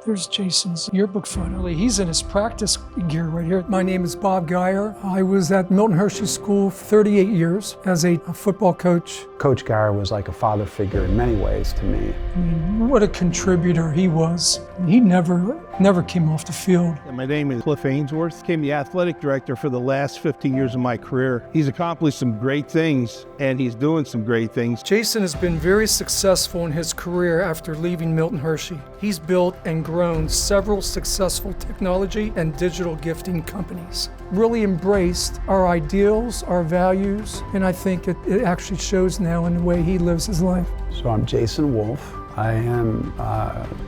There's Jason's yearbook photo. He's in his practice gear right here. My name is Bob Geyer. I was at Milton Hershey School for 38 years as a football coach. Coach Geyer was like a father figure in many ways to me. I mean, what a contributor he was. He never came off the field. My name is Cliff Ainsworth. Became the athletic director for the last 15 years of my career. He's accomplished some great things, and he's doing some great things. Jason has been very successful in his career after leaving Milton Hershey. He's built and grown several successful technology and digital gifting companies. Really embraced our ideals, our values, and I think it actually shows now in the way he lives his life. So I'm Jason Wolfe. I am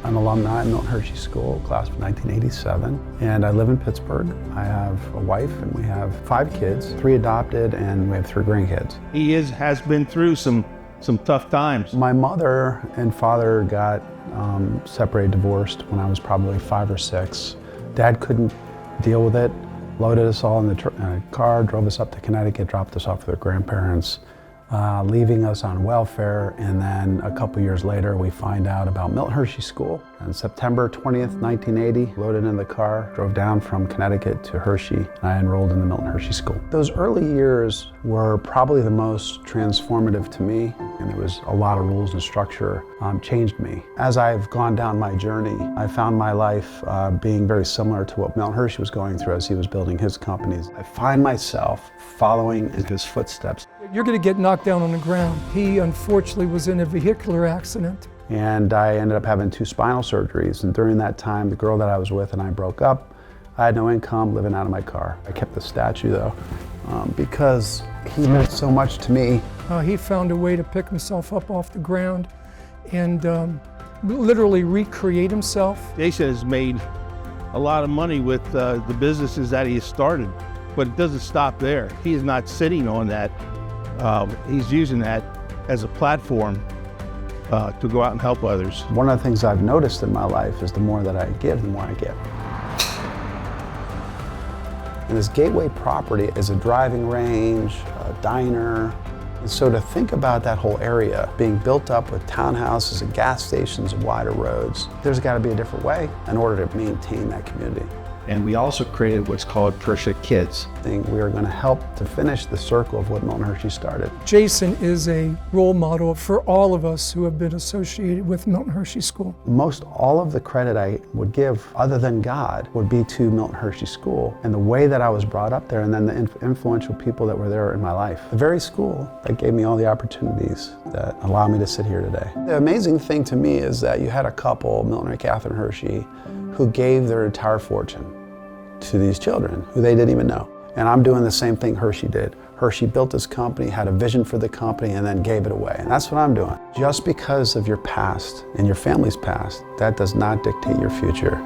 an alumni at Milton Hershey School, class of 1987, and I live in Pittsburgh. I have a wife and we have 5 kids, 3 adopted, and we have 3 grandkids. He has been through some tough times. My mother and father got separated, divorced when I was probably 5 or 6. Dad couldn't deal with it, loaded us all in the car, drove us up to Connecticut, dropped us off with their grandparents, leaving us on welfare, and then a couple years later we find out about Milton Hershey School. On September 20th, 1980, loaded in the car, drove down from Connecticut to Hershey, and I enrolled in the Milton Hershey School. Those early years were probably the most transformative to me, and there was a lot of rules and structure, changed me. As I've gone down my journey, I found my life being very similar to what Milton Hershey was going through as he was building his companies. I find myself following in his footsteps. You're going to get knocked down on the ground. He unfortunately was in a vehicular accident. And I ended up having 2 spinal surgeries. And during that time, the girl that I was with and I broke up. I had no income, living out of my car. I kept the statue though, because he meant so much to me. He found a way to pick himself up off the ground and literally recreate himself. Jason has made a lot of money with the businesses that he has started, but it doesn't stop there. He is not sitting on that. He's using that as a platform to go out and help others. One of the things I've noticed in my life is the more that I give, the more I get. And this Gateway property is a driving range, a diner. And so to think about that whole area being built up with townhouses and gas stations and wider roads, there's got to be a different way in order to maintain that community. And we also created what's called Hershey Kids. I think we are going to help to finish the circle of what Milton Hershey started. Jason is a role model for all of us who have been associated with Milton Hershey School. Most all of the credit I would give, other than God, would be to Milton Hershey School and the way that I was brought up there, and then the influential people that were there in my life. The very school that gave me all the opportunities that allow me to sit here today. The amazing thing to me is that you had a couple, Milton and Catherine Hershey, who gave their entire fortune to these children who they didn't even know. And I'm doing the same thing Hershey did. Hershey built this company, had a vision for the company, and then gave it away. And that's what I'm doing. Just because of your past and your family's past, that does not dictate your future.